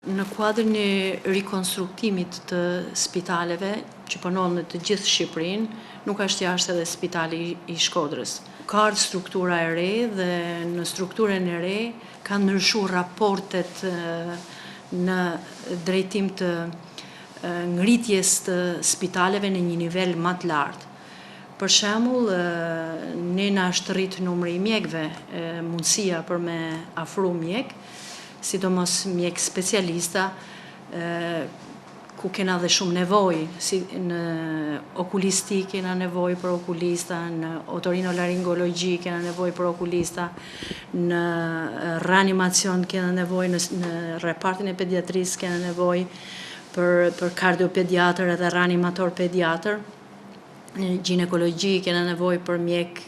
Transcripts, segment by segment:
Në kuadrin e rikonstruktimit të spitaleve që punon në të gjithë Shqipërinë, nuk është jashtë edhe Spitali i Shkodrës. Ka ardhur struktura e re dhe në strukturën e re kanë ndryshuar raportet në drejtim të ngritjes të spitaleve në një nivel më të lartë. Për shembull, ne na shtrrit numri i mjekëve, mundësia për me afru mjek, sidomos mjek specialista, ku kena dhe shumë nevojë, si në okulisti kena nevojë për okulista, në otorinolaringologji kena nevojë për okulista, në reanimacion kena nevojë, në repartin e pediatrisë kena nevojë për kardiopediatër edhe reanimator pediatër. Në ginekologji kena nevojë për mjek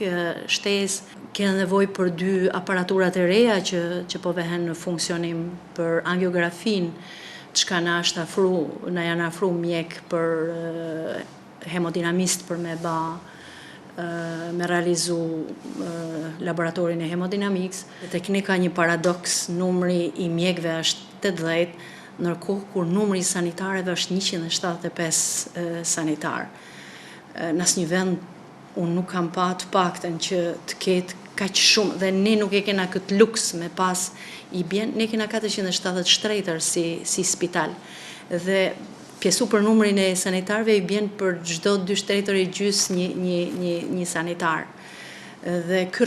shtesë, kena nevojë për 2 aparaturat e reja që po vehen në funksionim për angiografin, çka na janë afru mjek për hemodinamist për me realizu laboratorin e hemodinamiks. Tek ne ka një paradoks, numri i mjekëve është 80, ndërkohë kur numri i sanitarëve është 175 sanitar. Në asnjë vend unë nuk kam pa të paktën që të ketë kaq shumë, dhe ne nuk e kena këtë luks me pas ne kena 470 shtretër si spital. Dhe pjesu për numrin e sanitarëve i bjen për çdo 2 shtretër e gjys një sanitar. Dhe ky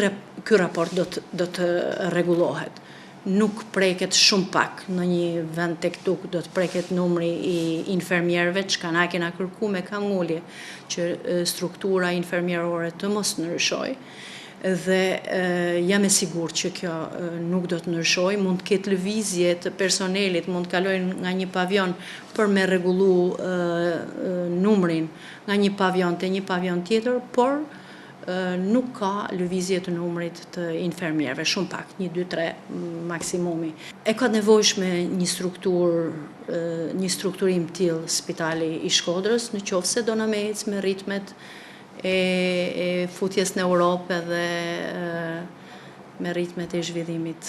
raport do të rregullohet. Nuk preket shumë pak në një vend tek tuk, do të preket numri i infermierëve, çka na kena kërku me kamgullje që struktura infermierore të mos ndryshojë. Dhe jam e sigurt që kjo nuk do të ndryshojë, mund të ketë lëvizje të personelit, mund të kalojnë nga një pavion për me rregullu numrin nga një pavion te një pavion tjetër, por nuk ka lëvizje të numrit të infermierëve, shumë pak, 1, 2, 3 maksimumi. E ka nevojshme një strukturim tillë Spitali i Shkodrës, nëse do na me ecë me ritmet e futjes në Europë dhe me ritmet e zhvillimit